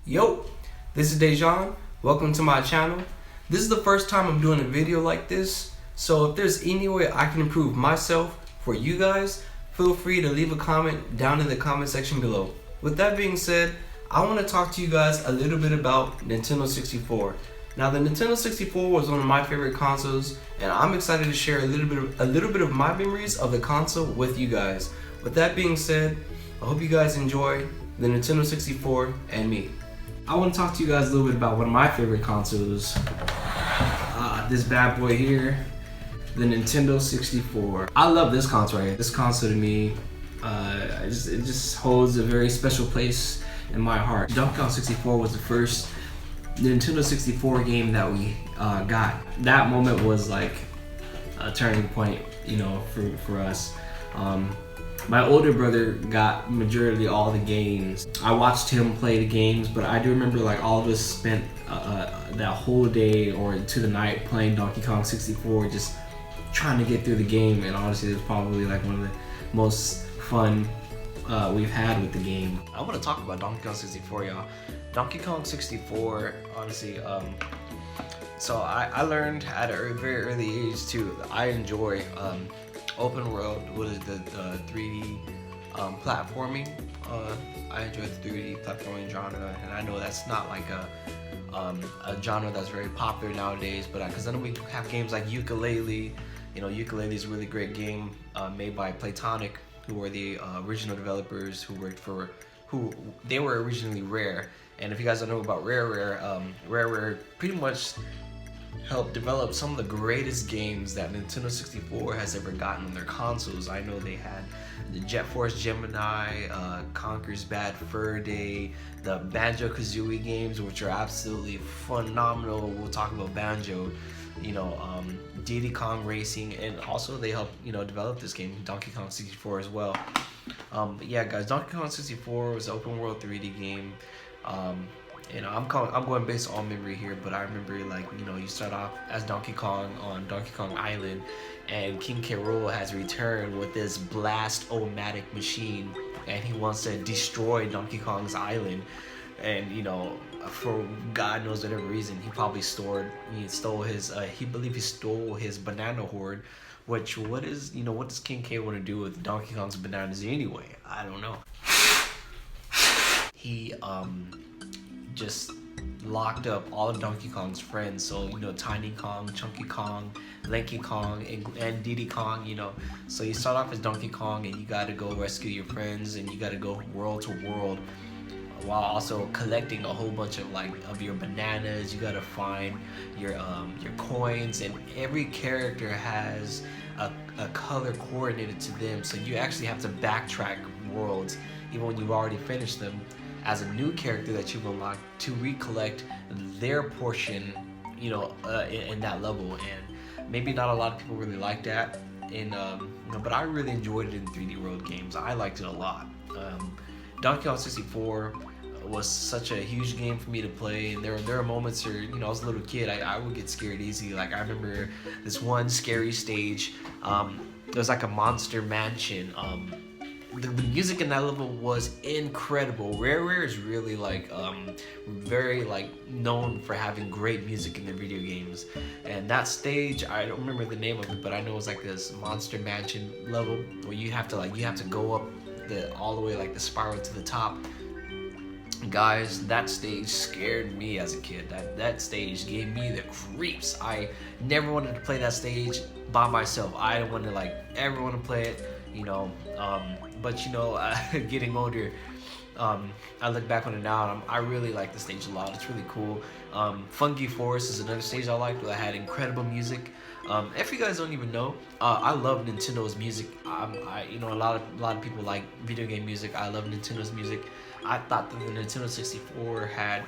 Yo, this is Dae'Jon. Welcome to my channel. This is the first time I'm doing a video like this, so if there's any way I can improve myself for you guys, feel free to leave a comment down in the comment section below. With that being said, I want to talk to you guys a little bit about Nintendo 64. Now, the Nintendo 64 was one of my favorite consoles, and I'm excited to share a little bit of my memories of the console with you guys. With that being said, I hope you guys enjoy the Nintendo 64 and me. I want to talk to you guys a little bit about one of my favorite consoles. This bad boy here, the Nintendo 64. I love this console right here. This console to me, it just holds a very special place in my heart. Donkey Kong 64 was the first Nintendo 64 game that we got. That moment was like a turning point, you know, for us. My older brother got majority all the games. I watched him play the games, but I do remember like all of us spent that whole day or to the night playing Donkey Kong 64, just trying to get through the game. And honestly, it was probably like one of the most fun we've had with the game. I want to talk about Donkey Kong 64, y'all. Donkey Kong 64, honestly, so I learned at a very early age too. I enjoy open world, what is the 3D platforming. I enjoy the 3D platforming genre, and I know that's not like a genre that's very popular nowadays, but because I know we have games like Ukulele. You know, Ukulele is a really great game made by Playtonic, who were the original developers who worked for, they were originally Rare. And if you guys don't know about Rare pretty much helped develop some of the greatest games that Nintendo 64 has ever gotten on their consoles. I know they had the Jet Force Gemini, Conker's Bad Fur Day, the Banjo-Kazooie games, which are absolutely phenomenal. We'll talk about Banjo, you know, Diddy Kong Racing, and also they helped, you know, develop this game, Donkey Kong 64 as well. But yeah, guys, Donkey Kong 64 was an open world 3D game. You know, I'm going based on memory here, but I remember, like, you know, you start off as Donkey Kong on Donkey Kong Island, and King K. Rool has returned with this blast-o-matic machine, and he wants to destroy Donkey Kong's island. And, you know, for God knows whatever reason, he probably stole his he stole his banana horde. Which, what does King K want to do with Donkey Kong's bananas anyway? I don't know. He just locked up all of Donkey Kong's friends, so, you know, Tiny Kong, Chunky Kong, Lanky Kong, and Diddy Kong, you know. So you start off as Donkey Kong, and you gotta go rescue your friends, and you gotta go world to world, while also collecting a whole bunch of your bananas. You gotta find your coins, and every character has a color coordinated to them, so you actually have to backtrack worlds even when you've already finished them as a new character that you've unlocked to recollect their portion, you know, in that level. And maybe not a lot of people really like that, and you know, but I really enjoyed it in 3D World games. I liked it a lot. Donkey Kong 64 was such a huge game for me to play, and there are moments where, you know, I was a little kid, I would get scared easy. Like, I remember this one scary stage. It was like a monster mansion. The music in that level was incredible. Rare is really like very like known for having great music in their video games. And that stage, I don't remember the name of it, but I know it was like this monster mansion level where you have to go up all the way, like the spiral to the top. Guys, that stage scared me as a kid. That stage gave me the creeps. I never wanted to play that stage by myself. I wanted like everyone to play it, you know. But, you know, getting older, I look back on it now, and I really like the stage a lot. It's really cool. Funky Forest is another stage I liked that had incredible music. If you guys don't even know, I love Nintendo's music. You know, a lot of people like video game music. I love Nintendo's music. I thought that the Nintendo 64 had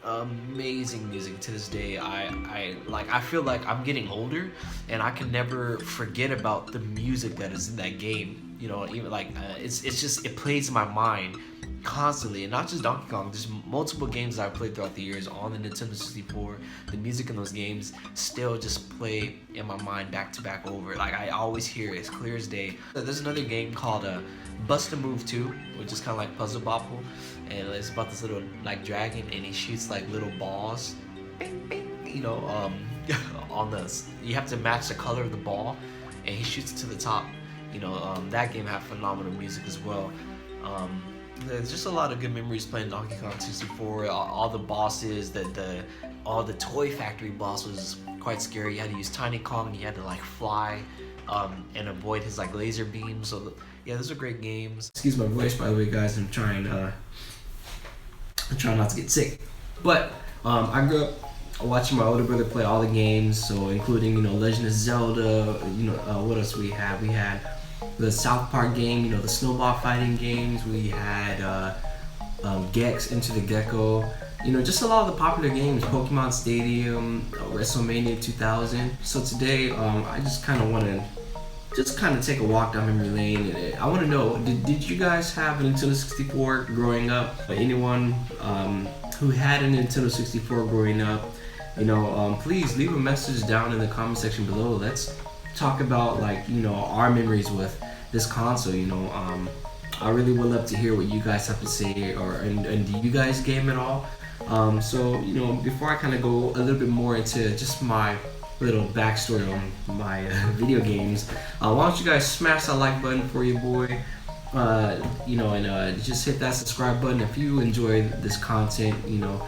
amazing music. To this day, I feel like I'm getting older, and I can never forget about the music that is in that game. You know, even like it's just, it plays in my mind constantly, and not just Donkey Kong. There's multiple games that I've played throughout the years on the Nintendo 64. The music in those games still just play in my mind back to back over. Like I always hear it as clear as day. There's another game called Bust a Move 2, which is kind of like Puzzle Bopple, and it's about this little like dragon, and he shoots like little balls. Bing, bing, you know, on the, you have to match the color of the ball, and he shoots it to the top. You know, that game had phenomenal music as well. There's just a lot of good memories playing Donkey Kong 64. All the bosses, all the Toy Factory boss was quite scary. You had to use Tiny Kong, you had to like fly and avoid his like laser beams. So yeah, those are great games. Excuse my voice, by the way, guys. I'm trying not to get sick. But I grew up watching my older brother play all the games, so including, you know, Legend of Zelda. You know, what else we had? We had the South Park game, you know, the snowball fighting games. We had Gex, Into the Gecko. You know, just a lot of the popular games, Pokemon Stadium, WrestleMania 2000. So today, I just kind of want to take a walk down memory lane. And I want to know, did you guys have a Nintendo 64 growing up? Anyone who had a Nintendo 64 growing up, you know, please leave a message down in the comment section below. Let's talk about, like, you know, our memories with this console. You know, I really would love to hear what you guys have to say, and do you guys game at all? So, you know, before I kind of go a little bit more into just my little backstory on my video games, why don't you guys smash that like button for your boy, you know, and just hit that subscribe button if you enjoy this content, you know.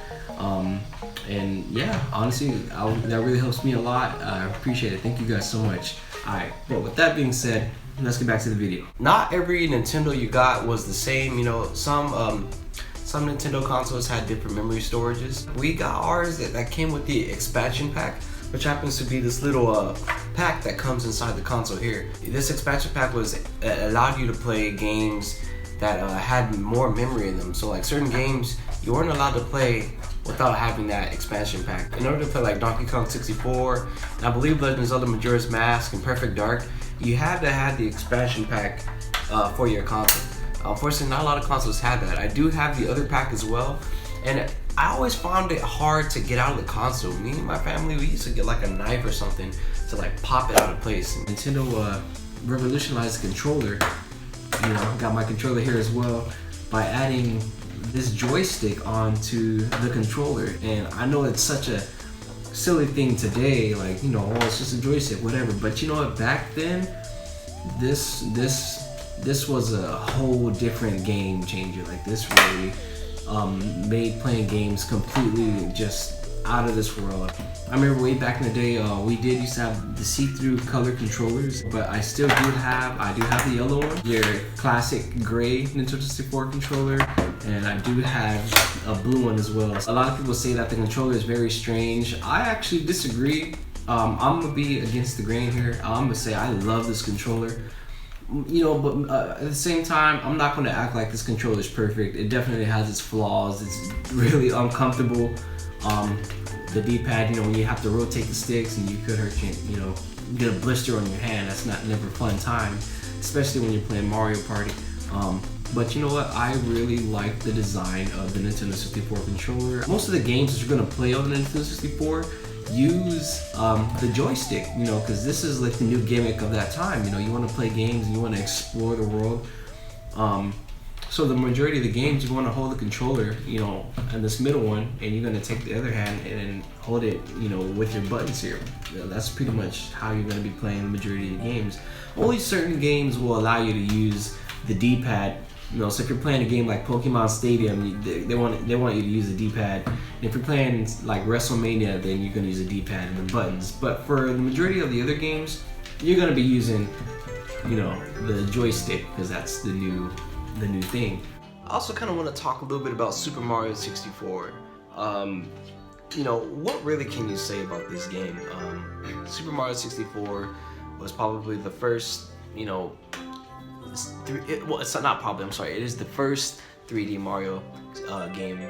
And yeah, honestly, that really helps me a lot. I appreciate it. Thank you guys so much. Alright, but with that being said, let's get back to the video. Not every Nintendo you got was the same. You know, some Nintendo consoles had different memory storages. We got ours that came with the expansion pack, which happens to be this little pack that comes inside the console here. This expansion pack allowed you to play games that had more memory in them. So like certain games you weren't allowed to play without having that expansion pack. In order to play like Donkey Kong 64, and I believe Legend of Zelda Majora's Mask and Perfect Dark, you had to have the expansion pack for your console. Unfortunately, not a lot of consoles had that. I do have the other pack as well, and I always found it hard to get out of the console. Me and my family, we used to get like a knife or something to like pop it out of place. Nintendo revolutionized the controller. You know, got my controller here as well by adding this joystick onto the controller. And I know it's such a silly thing today, like, you know, oh, it's just a joystick, whatever. But you know what? Back then, this was a whole different game changer. Like, this really made playing games completely just out of this world. I remember way back in the day, we used to have the see-through color controllers, but I do have the yellow one, your classic gray Nintendo 64 controller, and I do have a blue one as well. A lot of people say that the controller is very strange. I actually disagree. I'm gonna be against the grain here. I'm gonna say I love this controller. You know, but at the same time, I'm not gonna act like this controller is perfect. It definitely has its flaws. It's really uncomfortable. The D-pad, you know, when you have to rotate the sticks and you could hurt you know, get a blister on your hand. That's never a fun time, especially when you're playing Mario Party. But you know what? I really like the design of the Nintendo 64 controller. Most of the games that you're gonna play on the Nintendo 64 use the joystick, you know, because this is like the new gimmick of that time. You know, you want to play games and you want to explore the world. So the majority of the games, you want to hold the controller, you know, and this middle one, and you're going to take the other hand and hold it, you know, with your buttons here. You know, that's pretty much how you're going to be playing the majority of the games. Only certain games will allow you to use the D-pad. You know, so if you're playing a game like Pokemon Stadium, they want you to use the D-pad. And if you're playing like WrestleMania, then you're going to use the D-pad and the buttons. But for the majority of the other games, you're going to be using, you know, the joystick, because that's the new thing. I also kind of want to talk a little bit about Super Mario 64. You know, what really can you say about this game? Super Mario 64 was probably the first, you know, it's not probably, I'm sorry, it is the first 3D Mario game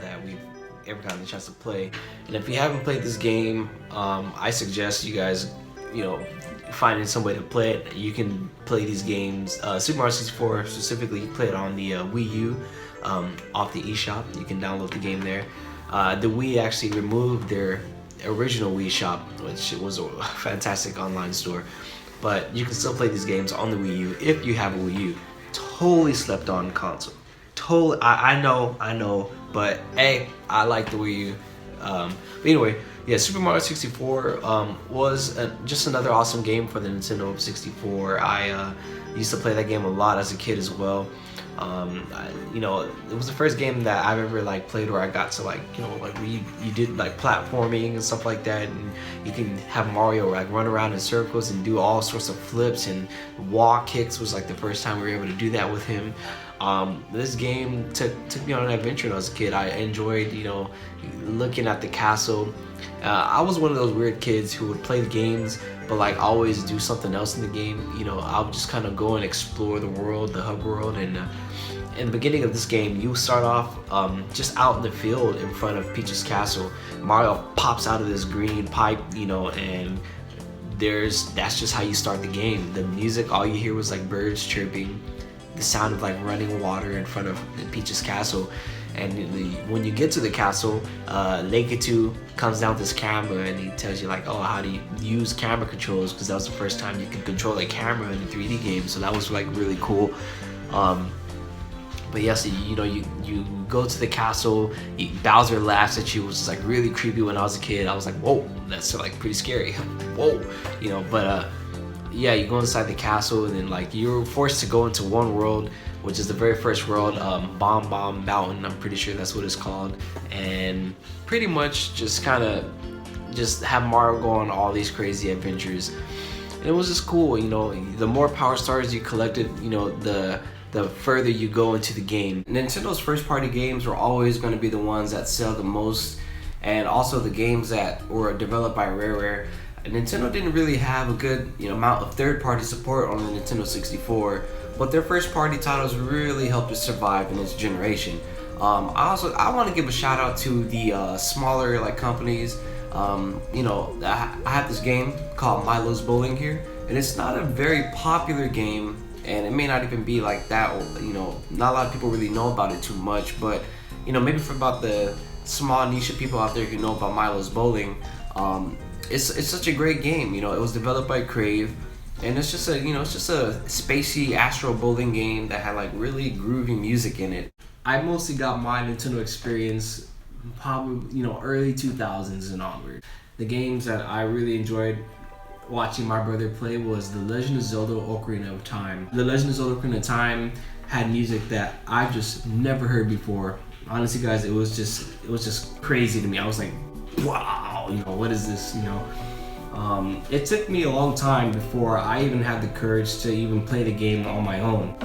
that we've ever gotten the chance to play. And if you haven't played this game, I suggest you guys you know, finding some way to play it. You can play these games. Super Mario 64 specifically, you play it on the Wii U off the eShop. You can download the game there. The Wii actually removed their original Wii shop, which was a fantastic online store. But you can still play these games on the Wii U if you have a Wii U. Totally slept on console. Totally, I know, but hey, I like the Wii U. But anyway, yeah, Super Mario 64 was just another awesome game for the Nintendo 64. I used to play that game a lot as a kid as well. You know, it was the first game that I've ever like played where I got to like, you know, like you did like platforming and stuff like that, and you can have Mario like run around in circles and do all sorts of flips, and wall kicks was like the first time we were able to do that with him. This game took me on an adventure when I was a kid. I enjoyed, you know, looking at the castle. I was one of those weird kids who would play the games but like always do something else in the game. You know, I would just kind of go and explore the world, the hub world. And in the beginning of this game, you start off just out in the field in front of Peach's castle. Mario pops out of this green pipe, you know, and that's just how you start the game. The music, all you hear was like birds chirping, the sound of like running water in front of Peach's castle. And when you get to the castle, Lakitu comes down with this camera and he tells you like, oh, how do you use camera controls, because that was the first time you could control a camera in a 3D game, so that was like really cool. But yes, you know, you go to the castle, Bowser laughs at you, which is like really creepy. When I was a kid, I was like, whoa, that's like pretty scary. Whoa, you know, but yeah, you go inside the castle and then like you're forced to go into one world, which is the very first world, Bomb Mountain, I'm pretty sure that's what it's called. And pretty much just kind of just have Mario go on all these crazy adventures. And it was just cool, you know, the more power stars you collected, you know, the further you go into the game. Nintendo's first party games were always going to be the ones that sell the most, and also the games that were developed by Rare. Nintendo didn't really have a good, you know, amount of third-party support on the Nintendo 64, but their first-party titles really helped it survive in its generation. I want to give a shout out to the smaller like companies. You know, I have this game called Milos Bowling here, and it's not a very popular game, and it may not even be like that. You know, not a lot of people really know about it too much, but you know, maybe for about the small niche of people out there who know about Milos Bowling. It's such a great game. You know, it was developed by Crave, and it's just a spacey astro bowling game that had like really groovy music in it. I mostly got my Nintendo experience probably, you know, early 2000s and onward. The games that I really enjoyed watching my brother play was The Legend of Zelda: Ocarina of Time. The Legend of Zelda: Ocarina of Time had music that I've just never heard before. Honestly, guys, it was just crazy to me. I was like, wow, you know, what is this, you know? It took me a long time before I even had the courage to even play the game on my own.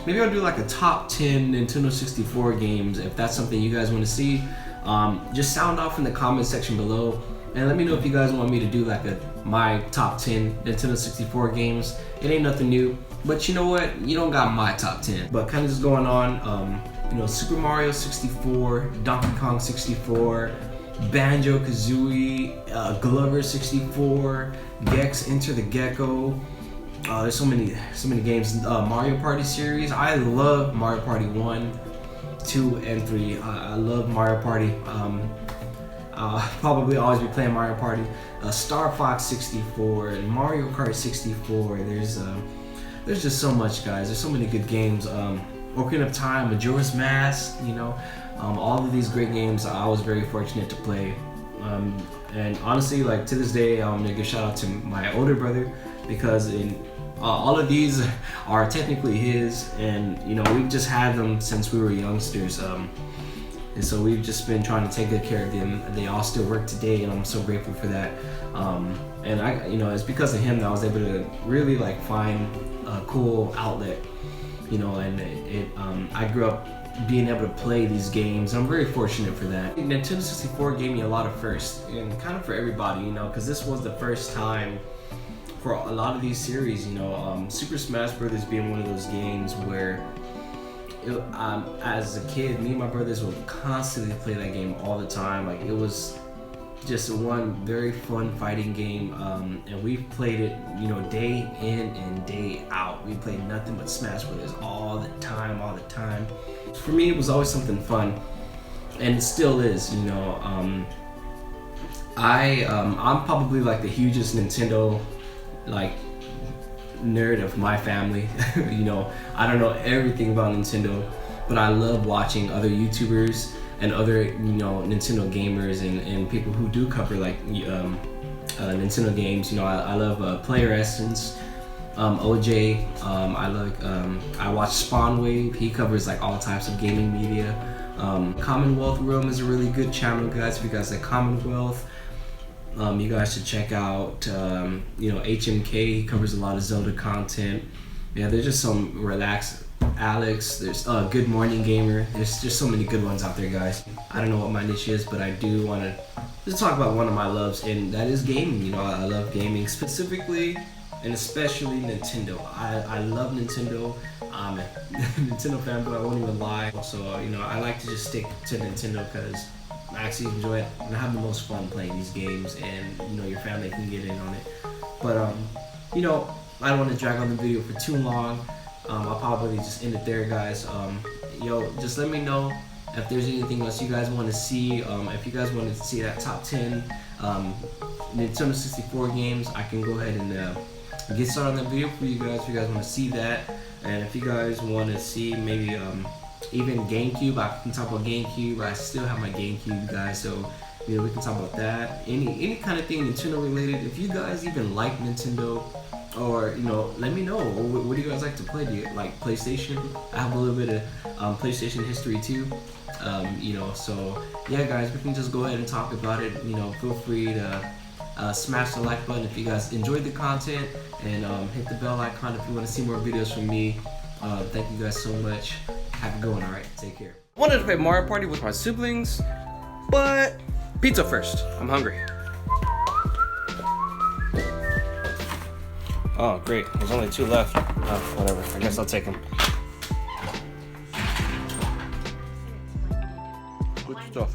Maybe I'll do like a top 10 Nintendo 64 games if that's something you guys want to see. Just sound off in the comment section below and let me know if you guys want me to do like my top 10 Nintendo 64 games. It ain't nothing new, but you know what? You don't got my top 10. But kind of just going on, you know, Super Mario 64, Donkey Kong 64, Banjo-Kazooie, Glover 64, Gex Enter the Gecko. There's so many games. Mario Party series. I love Mario Party 1, 2, and 3. I love Mario Party. I'll probably always be playing Mario Party. Star Fox 64 and Mario Kart 64. There's just so much, guys. There's so many good games. Ocarina of Time, Majora's Mask, you know. All of these great games I was very fortunate to play. And honestly, like to this day, I'm gonna give a shout out to my older brother, because all of these are technically his, and you know, we've just had them since we were youngsters. And so we've just been trying to take good care of them. They all still work today, and I'm so grateful for that. And I, you know, it's because of him that I was able to really like find a cool outlet, you know, and I grew up being able to play these games. I'm very fortunate for that. Nintendo 64 gave me a lot of firsts, and kind of for everybody, you know, because this was the first time for a lot of these series, you know. Super Smash Brothers being one of those games where as a kid, me and my brothers would constantly play that game all the time. Like it was just one very fun fighting game, and we've played it, you know, day in and day out. We played nothing but Smash Brothers all the time. For me, it was always something fun, and it still is, you know. I'm probably like the hugest Nintendo like nerd of my family. You know, I don't know everything about Nintendo, but I love watching other YouTubers and other, you know, Nintendo gamers and people who do cover like Nintendo games. You know, I love Player Essence, OJ. I watch Spawnwave. He covers like all types of gaming media. Commonwealth Realm is a really good channel, guys. If you guys like Commonwealth, you guys should check out you know, HMK. He covers a lot of Zelda content. Yeah, there's just some relaxed Alex, there's Good Morning Gamer. There's just so many good ones out there, guys. I don't know what my niche is, but I do want to just talk about one of my loves, and that is gaming. You know, I love gaming, specifically and especially Nintendo. I love Nintendo. I'm a Nintendo fan, but I won't even lie. So, you know, I like to just stick to Nintendo because I actually enjoy it and I have the most fun playing these games, and, you know, your family can get in on it. But, you know, I don't want to drag on the video for too long. I'll probably just end it there, guys. Yo, just let me know if there's anything else you guys want to see. If you guys want to see that top 10 Nintendo 64 games, I can go ahead and get started on that video for you guys if you guys want to see that. And if you guys want to see maybe even GameCube, I can talk about GameCube. I still have my GameCube, guys, so, you know, we can talk about that. Any kind of thing Nintendo related. If you guys even like Nintendo, or, you know, let me know. What do you guys like to play? Do you like PlayStation? I have a little bit of PlayStation history too. You know, so yeah, guys, we can just go ahead and talk about it. You know, feel free to smash the like button if you guys enjoyed the content, and hit the bell icon if you want to see more videos from me. Thank you guys so much. Have a good one. All right, take care. I wanted to play Mario Party with my siblings, but pizza first. I'm hungry. Oh, great. There's only 2 left. Oh, whatever. I guess I'll take them. Good stuff.